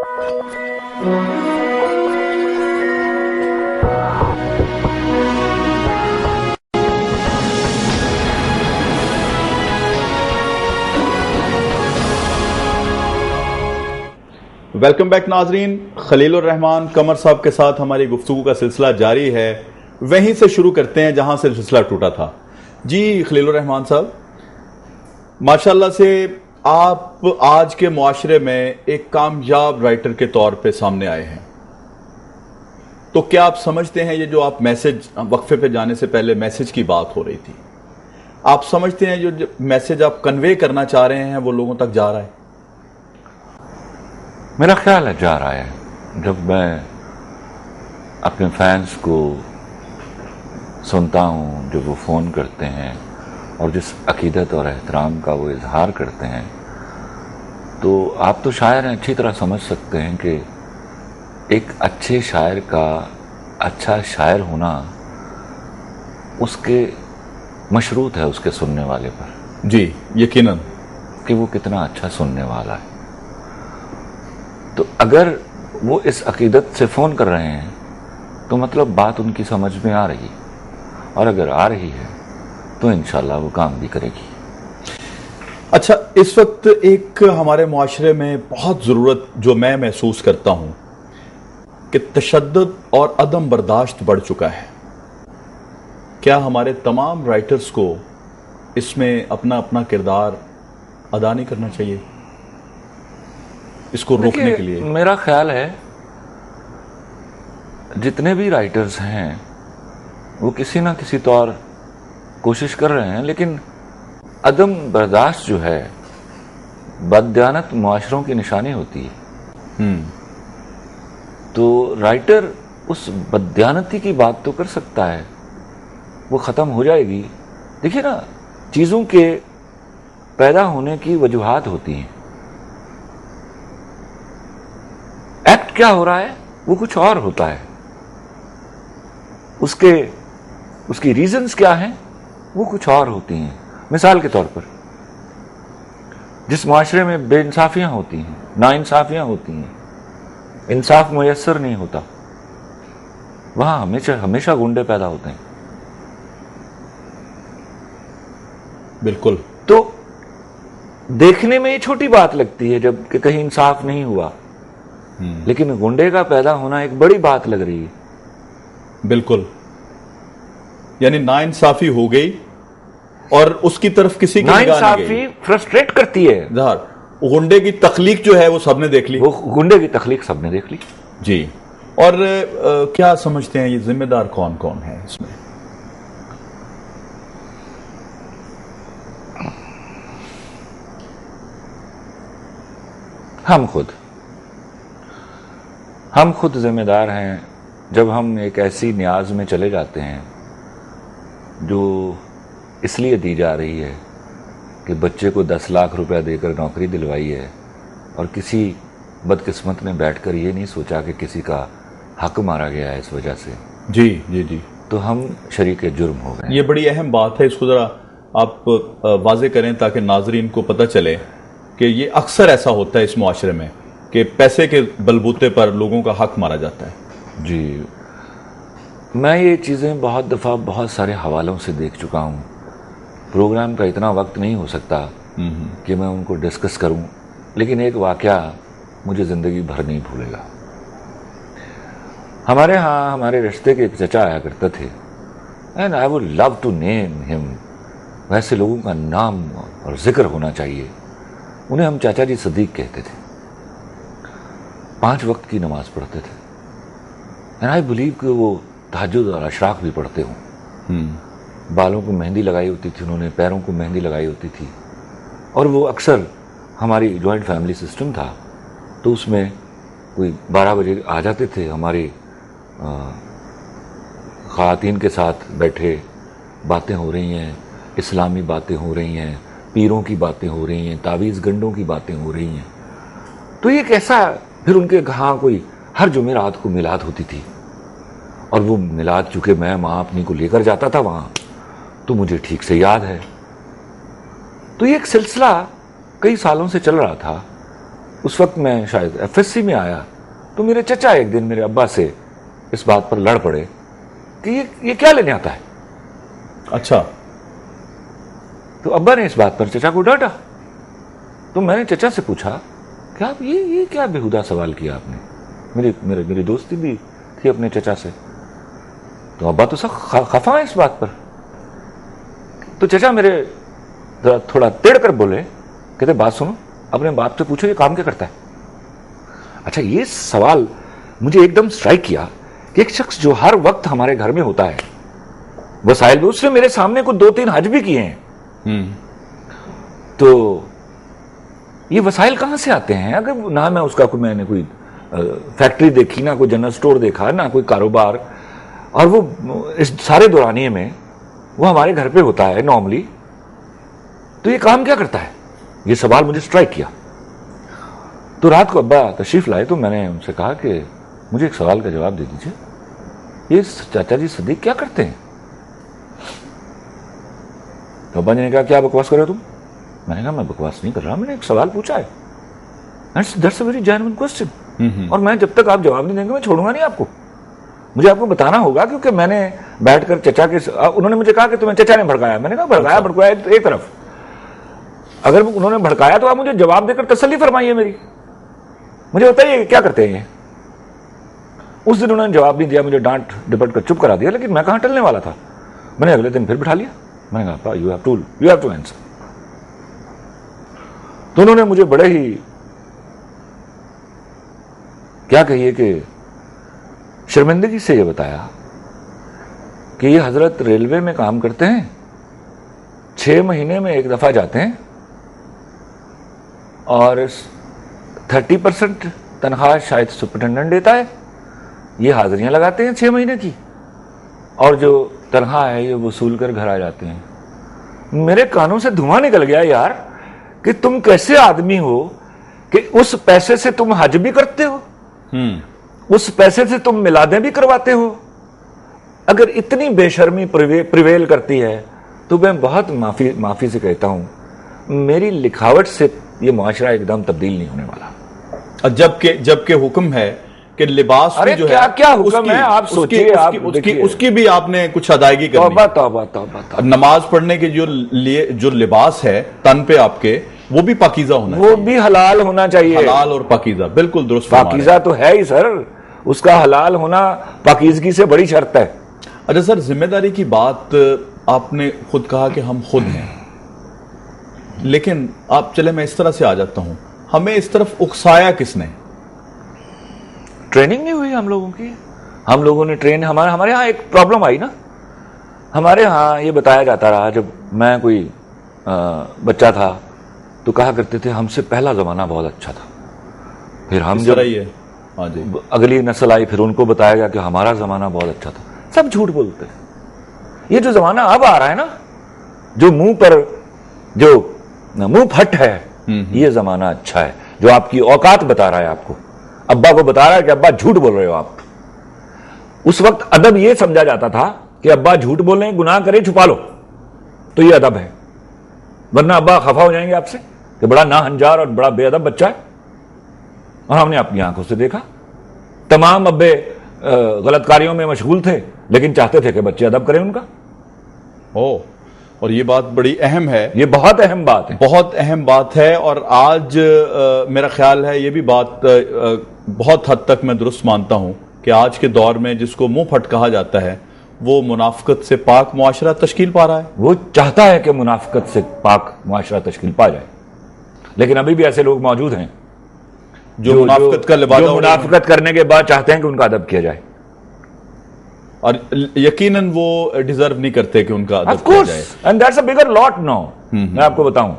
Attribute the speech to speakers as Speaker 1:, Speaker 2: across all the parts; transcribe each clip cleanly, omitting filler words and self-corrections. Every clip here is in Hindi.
Speaker 1: वेलकम बैक नाजरीन। खलीलुर रहमान कमर साहब के साथ हमारी गुफ्तगू का सिलसिला जारी है। वहीं से शुरू करते हैं जहां से सिलसिला टूटा था। जी खलीलुर रहमान साहब, माशाल्लाह से आप आज के मुआशरे में एक कामयाब राइटर के तौर पे सामने आए हैं। तो क्या आप समझते हैं ये जो आप मैसेज, वक्फे पे जाने से पहले मैसेज की बात हो रही थी, आप समझते हैं जो मैसेज आप कन्वे करना चाह रहे हैं वो लोगों तक जा रहा है?
Speaker 2: मेरा ख्याल है जा रहा है। जब मैं अपने फैंस को सुनता हूँ, जब वो फ़ोन करते हैं और जिस अकीदत और एहतराम का वो इजहार करते हैं, तो आप तो शायर हैं, अच्छी तरह समझ सकते हैं कि एक अच्छे शायर का अच्छा शायर होना उसके मशरूत है उसके सुनने वाले पर।
Speaker 1: जी यकीनन
Speaker 2: कि वो कितना अच्छा सुनने वाला है। तो अगर वो इस अकीदत से फ़ोन कर रहे हैं तो मतलब बात उनकी समझ में आ रही, और अगर आ रही है तो इंशाल्लाह वो काम भी करेगी।
Speaker 1: अच्छा, इस वक्त एक हमारे मुआशरे में बहुत ज़रूरत जो मैं महसूस करता हूँ कि तशद्दुद और अदम बर्दाश्त बढ़ चुका है। क्या हमारे तमाम राइटर्स को इसमें अपना अपना किरदार अदा नहीं करना चाहिए इसको रोकने के लिए?
Speaker 2: मेरा ख्याल है जितने भी राइटर्स हैं वो किसी ना किसी तौर कोशिश कर रहे हैं, लेकिन अदम बर्दाश्त जो है बददियानत मुआशरों की निशानी होती है। तो राइटर उस बददियानती की बात तो कर सकता है, वो ख़त्म हो जाएगी। देखिए ना, चीज़ों के पैदा होने की वजूहात होती हैं। एक्ट क्या हो रहा है वो कुछ और होता है, उसकी रीजंस क्या हैं वो कुछ और होती हैं। मिसाल के तौर पर जिस माशरे में बेइंसाफियां होती हैं, नाइंसाफियां होती हैं, इंसाफ मुयस्सर नहीं होता, वहां हमेशा गुंडे पैदा होते हैं।
Speaker 1: बिल्कुल।
Speaker 2: तो देखने में ये छोटी बात लगती है जब कि कहीं इंसाफ नहीं हुआ, लेकिन गुंडे का पैदा होना एक बड़ी बात लग रही है।
Speaker 1: बिल्कुल, यानी नाइंसाफी हो गई और उसकी तरफ किसी की निगाह नहीं गई।
Speaker 2: नाइंसाफी फ्रस्ट्रेट करती है।
Speaker 1: गुंडे की तख्लीक जो है वो सबने देख ली,
Speaker 2: वो गुंडे की तख्लीक सबने देख ली
Speaker 1: जी। और क्या समझते हैं ये जिम्मेदार कौन कौन है इसमें?
Speaker 2: हम खुद जिम्मेदार हैं जब हम एक ऐसी न्याज में चले जाते हैं जो इसलिए दी जा रही है कि बच्चे को 10 लाख रुपया देकर नौकरी दिलवाई है, और किसी बदकिस्मत ने बैठकर ये नहीं सोचा कि किसी का हक मारा गया है इस वजह से।
Speaker 1: जी जी जी।
Speaker 2: तो हम शरीके जुर्म हो गए।
Speaker 1: ये बड़ी अहम बात है, इसको ज़रा आप वाजे करें ताकि नाजरीन को पता चले कि ये अक्सर ऐसा होता है इस मुआशरे में कि पैसे के बलबूते पर लोगों का हक मारा जाता है।
Speaker 2: जी, मैं ये चीज़ें बहुत दफ़ा बहुत सारे हवालों से देख चुका हूँ। प्रोग्राम का इतना वक्त नहीं हो सकता कि मैं उनको डिस्कस करूँ, लेकिन एक वाक़या मुझे ज़िंदगी भर नहीं भूलेगा। हमारे यहाँ हमारे रिश्ते के एक चचा आया करते थे, and I would love to name him. वैसे लोगों का नाम और जिक्र होना चाहिए। उन्हें हम चाचा जी सदीक कहते थे। 5 वक्त की नमाज पढ़ते थे, एंड आई बिलीव कि वो तहज्जुद और अशराक भी पढ़ते हों। बालों को मेहंदी लगाई होती थी उन्होंने, पैरों को मेहंदी लगाई होती थी, और वो अक्सर, हमारी जॉइंट फैमिली सिस्टम था तो उसमें कोई 12 बजे आ जाते थे। हमारी ख़वातीन के साथ बैठे, बातें हो रही हैं, इस्लामी बातें हो रही हैं, पीरों की बातें हो रही हैं, तावीज़ गंडों की बातें हो रही हैं। तो ये कैसा, फिर उनके यहाँ कोई हर जुमेरात को मिलाद होती थी, और वो मिलाद चूँकि मैं माँ अपनी को लेकर जाता था वहाँ, तो मुझे ठीक से याद है। तो ये एक सिलसिला कई सालों से चल रहा था, उस वक्त मैं शायद एफएससी में आया, तो मेरे चचा एक दिन मेरे अब्बा से इस बात पर लड़ पड़े कि ये क्या लेने आता है।
Speaker 1: अच्छा।
Speaker 2: तो अब्बा ने इस बात पर चचा को डांटा। तो मैंने चचा से पूछा कि आप ये क्या बेहुदा सवाल किया आपने। मेरी दोस्ती भी थी अपने चचा से। तो अब्बा तो सब खफा है इस बात पर। तो चचा मेरे थोड़ा टेढ़ कर बोले, कहते बात सुनो, अपने बाप से पूछो ये काम क्या करता है। अच्छा, ये सवाल मुझे एकदम स्ट्राइक किया कि एक शख्स जो हर वक्त हमारे घर में होता है, वसाइल भी, उसने मेरे सामने को 2-3 हज भी किए हैं। तो ये वसाइल कहां से आते हैं? अगर ना मैं उसका मैंने कोई फैक्ट्री देखी, ना कोई जनरल स्टोर देखा, ना कोई कारोबार, और वो इस सारे दौरानिए में वो हमारे घर पे होता है नॉर्मली, तो ये काम क्या करता है? ये सवाल मुझे स्ट्राइक किया। तो रात को अब्बा तशरीफ लाए, तो मैंने उनसे कहा कि मुझे एक सवाल का जवाब दे दीजिए, ये चाचा जी सदीक क्या करते हैं? तो अब्बा जी ने कहा क्या बकवास कर रहे हो तुम? मैंने कहा मैं बकवास नहीं कर रहा, मैंने एक सवाल पूछा है, that's a very genuine question, और मैं जब तक आप जवाब नहीं देंगे मैं छोड़ूंगा नहीं आपको। मुझे आपको बताना होगा, क्योंकि मैंने बैठकर चचा के, उन्होंने मुझे कहा कि तुम्हें चचा ने भड़काया। मैंने कहा भड़काया तो एक तरफ, अगर उन्होंने भड़काया तो आप मुझे जवाब देकर तसल्ली फरमाइए मेरी, मुझे बताइए क्या करते हैं ये। उस दिन उन्होंने जवाब नहीं दिया, मुझे डांट डपट कर चुप करा दिया, लेकिन मैं कहां टलने वाला था। मैंने अगले दिन फिर बिठा लिया, मैंने कहा यू हैव टू आंसर। तो उन्होंने मुझे बड़े ही क्या कहिए कि शर्मिंदगी से यह बताया कि ये हजरत रेलवे में काम करते हैं, 6 महीने में एक दफा जाते हैं, और 30% तनख्वाह शायद सुपरिटेंडेंट देता है, ये हाजिरियां लगाते हैं 6 महीने की, और जो तनख्वाह है ये वसूल कर घर आ जाते हैं। मेरे कानों से धुआं निकल गया यार, कि तुम कैसे आदमी हो कि उस पैसे से तुम हज भी करते हो, उस पैसे से तुम मिलादें भी करवाते हो। अगर इतनी बेशर्मी प्रिवेल करती है तो मैं बहुत माफी से कहता हूं, मेरी लिखावट से ये मुआशरा एकदम तब्दील नहीं होने वाला।
Speaker 1: जबकि हुक्म है कि लिबास
Speaker 2: अरे
Speaker 1: जो
Speaker 2: क्या
Speaker 1: है,
Speaker 2: क्या हुक्म है, आप सोचिए, आप
Speaker 1: उसकी भी आपने कुछ अदायगी करनी है।
Speaker 2: तौबा।
Speaker 1: नमाज पढ़ने के जो लिबास है तन पे आपके, वो भी पाकीज़ा होना चाहिए,
Speaker 2: वो भी हलाल होना चाहिए।
Speaker 1: हलाल और पाकीज़ा, बिल्कुल दुरुस्त।
Speaker 2: पाकीज़ा तो है ही सर, उसका हलाल होना पाकीज़गी से बड़ी शर्त है।
Speaker 1: अच्छा सर, जिम्मेदारी की बात आपने खुद कहा कि हम खुद हैं, लेकिन आप चले मैं इस तरह से आ जाता हूं, हमें इस तरफ उकसाया किसने?
Speaker 2: ट्रेनिंग नहीं हुई हम लोगों की। हम लोगों ने हमारे यहाँ एक प्रॉब्लम आई ना, हमारे यहाँ ये बताया जाता रहा, जब मैं कोई बच्चा था तो कहा करते थे हमसे पहला जमाना बहुत अच्छा था, फिर हम जब
Speaker 1: हाँ जी,
Speaker 2: अगली नस्ल आई फिर उनको बताया गया कि हमारा जमाना बहुत अच्छा था। सब झूठ बोलते हैं। ये जो जमाना अब आ रहा है ना, जो मुंह फट है, ये जमाना अच्छा है, जो आपकी औकात बता रहा है आपको, अब्बा को बता रहा है कि अब्बा झूठ बोल रहे हो आप। उस वक्त अदब ये समझा जाता था कि अब्बा झूठ बोल रहे हैं, गुनाह करें छुपा लो, तो ये अदब है, वरना अब्बा खफा हो जाएंगे आपसे कि बड़ा नाहंजार और बड़ा बेअदब बच्चा है। और हमने अपनी आंखों से देखा, तमाम अब्बे गलत कार्यों में मशगूल थे, लेकिन चाहते थे कि बच्चे अदब करें उनका।
Speaker 1: और ये बात बड़ी अहम है,
Speaker 2: ये बहुत अहम बात है,
Speaker 1: बहुत अहम बात है। और आज मेरा ख्याल है ये भी बात बहुत हद तक मैं दुरुस्त मानता हूं कि आज के दौर में जिसको मुंह फट कहा जाता है, वो मुनाफिकत से पाक मुआशरा तश्कील पा रहा है।
Speaker 2: वो चाहता है कि मुनाफिकत से पाक मुआशरा तश्कील पा जाए, लेकिन अभी भी ऐसे लोग मौजूद हैं जो मुनाफिकत का लिबादा, जो मुनाफिकत करने के बाद चाहते हैं कि उनका अदब किया जाए,
Speaker 1: और यकीनन वो डिजर्व नहीं करते कि उनका अदब किया जाए।
Speaker 2: And that's a bigger lot now. मैं आपको बताऊं,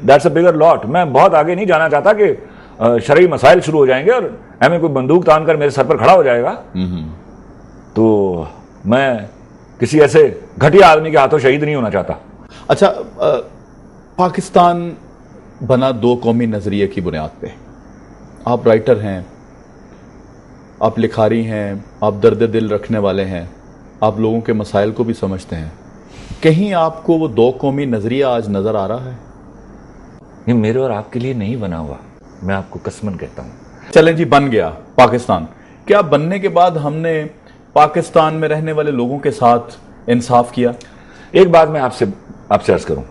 Speaker 2: दैट्स अ बिगर लॉट। मैं बहुत आगे नहीं जाना चाहता कि शरई मसाइल शुरू हो जाएंगे और हमें कोई बंदूक तान कर मेरे सर पर खड़ा हो जाएगा, तो मैं किसी ऐसे घटिया आदमी के हाथों शहीद नहीं होना चाहता।
Speaker 1: अच्छा, पाकिस्तान बना 2 कौमी नजरिए की बुनियाद पे। आप राइटर हैं, आप लिखारी हैं, आप दर्द दिल रखने वाले हैं, आप लोगों के मसाइल को भी समझते हैं, कहीं आपको वो 2 कौमी नजरिया आज नजर आ रहा है?
Speaker 2: ये मेरे और आपके लिए नहीं बना हुआ, मैं आपको कसमन कहता हूं।
Speaker 1: चलें जी, बन गया पाकिस्तान। क्या बनने के बाद हमने पाकिस्तान में रहने वाले लोगों के साथ इंसाफ किया?
Speaker 2: एक बात मैं आपसे अर्ज करूं,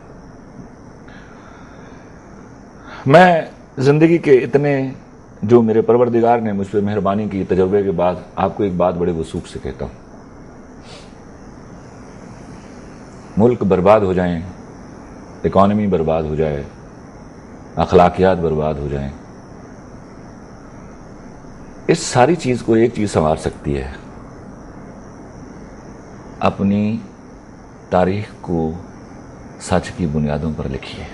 Speaker 2: मैं जिंदगी के इतने जो मेरे परवरदिगार ने मुझ पर मेहरबानी की तजुर्बे के बाद आपको एक बात बड़े वसूख से कहता हूं। मुल्क बर्बाद हो जाएं, इकॉनमी बर्बाद हो जाए, अखलाकियात बर्बाद हो जाएं, इस सारी चीज को एक चीज संवार सकती है, अपनी तारीख को सच की बुनियादों पर लिखिए,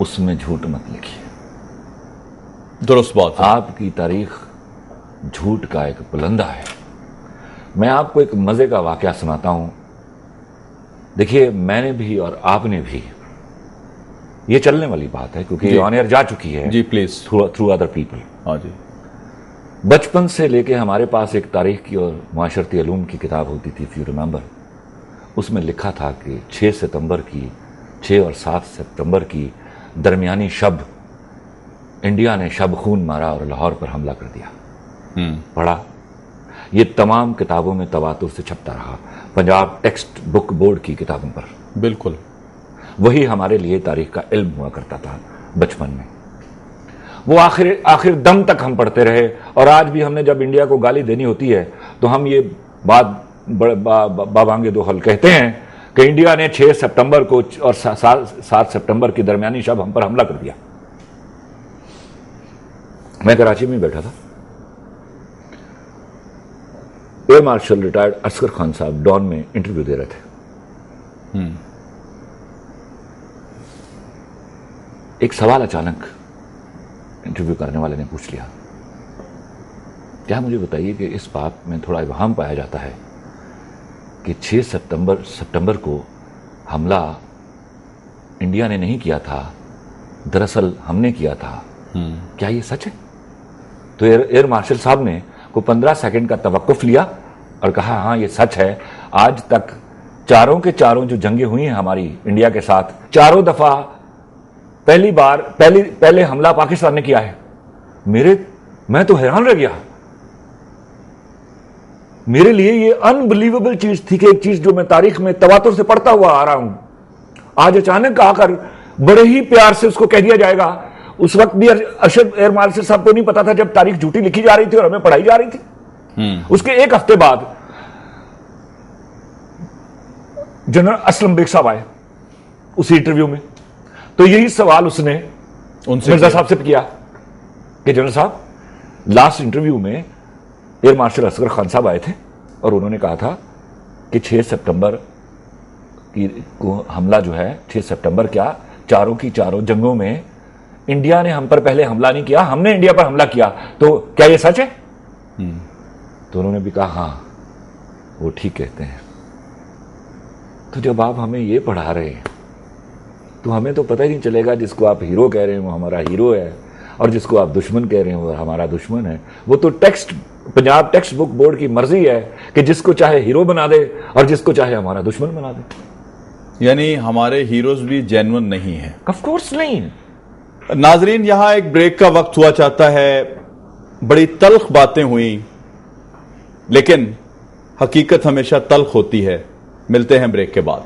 Speaker 2: उसमें झूठ मत लिखिए।
Speaker 1: दुरुस्त बात है।
Speaker 2: आपकी तारीख झूठ का एक पुलंदा है। मैं आपको एक मजे का वाकया सुनाता हूं। देखिए, मैंने भी और आपने भी, ये चलने वाली बात है क्योंकि ऑन एयर जा चुकी है
Speaker 1: जी, प्लीज,
Speaker 2: थ्रू अदर पीपल।
Speaker 1: हाँ जी।
Speaker 2: बचपन से लेके हमारे पास एक तारीख की और माशरती अलूम की किताब होती थी, इफ यू रिमेंबर। उसमें लिखा था कि 6 सितंबर की, 6 और 7 सितंबर की दरमियानी शब इंडिया ने शब खून मारा और लाहौर पर हमला कर दिया। पढ़ा, ये तमाम किताबों में तवातुर से छपता रहा, पंजाब टेक्स्ट बुक बोर्ड की किताबों पर।
Speaker 1: बिल्कुल
Speaker 2: वही हमारे लिए तारीख का इल्म हुआ करता था बचपन में। वो आखिर दम तक हम पढ़ते रहे। और आज भी हमने जब इंडिया को गाली देनी होती है तो हम ये बात बाबांगे दो हल कहते हैं कि इंडिया ने 6 सितंबर को और 7 सितंबर की दरमियानी शब हम पर हमला कर दिया। मैं कराची में बैठा था, air marshal retired Asghar Khan साहब डॉन में इंटरव्यू दे रहे थे। एक सवाल अचानक इंटरव्यू करने वाले ने पूछ लिया, क्या मुझे बताइए कि इस बात में थोड़ा इबहम पाया जाता है कि 6 सितंबर को हमला इंडिया ने नहीं किया था, दरअसल हमने किया था, क्या ये सच है? तो एयर मार्शल साहब ने को 15 सेकंड का तवक्कुफ लिया और कहा, हाँ ये सच है। आज तक चारों के चारों जो जंगें हुई हैं हमारी इंडिया के साथ, चारों दफा पहले हमला पाकिस्तान ने किया है। मैं तो हैरान रह गया। मेरे लिए ये अनबिलीवेबल चीज थी कि एक चीज जो मैं तारीख में तवातुर से पढ़ता हुआ आ रहा हूं, आज अचानक आकर बड़े ही प्यार से उसको कह दिया जाएगा। उस वक्त भी अरशद एयर मार्शल साहब को नहीं पता था जब तारीख झूठी लिखी जा रही थी और हमें पढ़ाई जा रही थी। उसके एक हफ्ते बाद जनरल असलम बेग साहब आए उसी इंटरव्यू में, तो यही सवाल उसने मिर्जा साहब से किया कि जनरल साहब, लास्ट इंटरव्यू में एयर मार्शल असगर खान साहब आए थे और उन्होंने कहा था कि 6 सितंबर को हमला जो है, 6 सितंबर क्या, चारों की चारों जंगों में इंडिया ने हम पर पहले हमला नहीं किया, हमने इंडिया पर हमला किया, तो क्या ये सच है? तो उन्होंने भी कहा, हाँ वो ठीक कहते हैं। तो जब आप हमें ये पढ़ा रहे हैं तो हमें तो पता ही नहीं चलेगा, जिसको आप हीरो कह रहे हैं वो हमारा हीरो है और जिसको आप दुश्मन कह रहे हैं वो हमारा दुश्मन है। वो तो पंजाब टेक्स्ट बुक बोर्ड की मर्जी है कि जिसको चाहे हीरो बना दे और जिसको चाहे हमारा दुश्मन बना दे।
Speaker 1: यानी हमारे हीरोज भी जेन्युइन नहीं है?
Speaker 2: ऑफ कोर्स नहीं।
Speaker 1: नाजरीन, यहां एक ब्रेक का वक्त हुआ चाहता है। बड़ी तल्ख बातें हुई, लेकिन हकीकत हमेशा तल्ख होती है। मिलते हैं ब्रेक के बाद।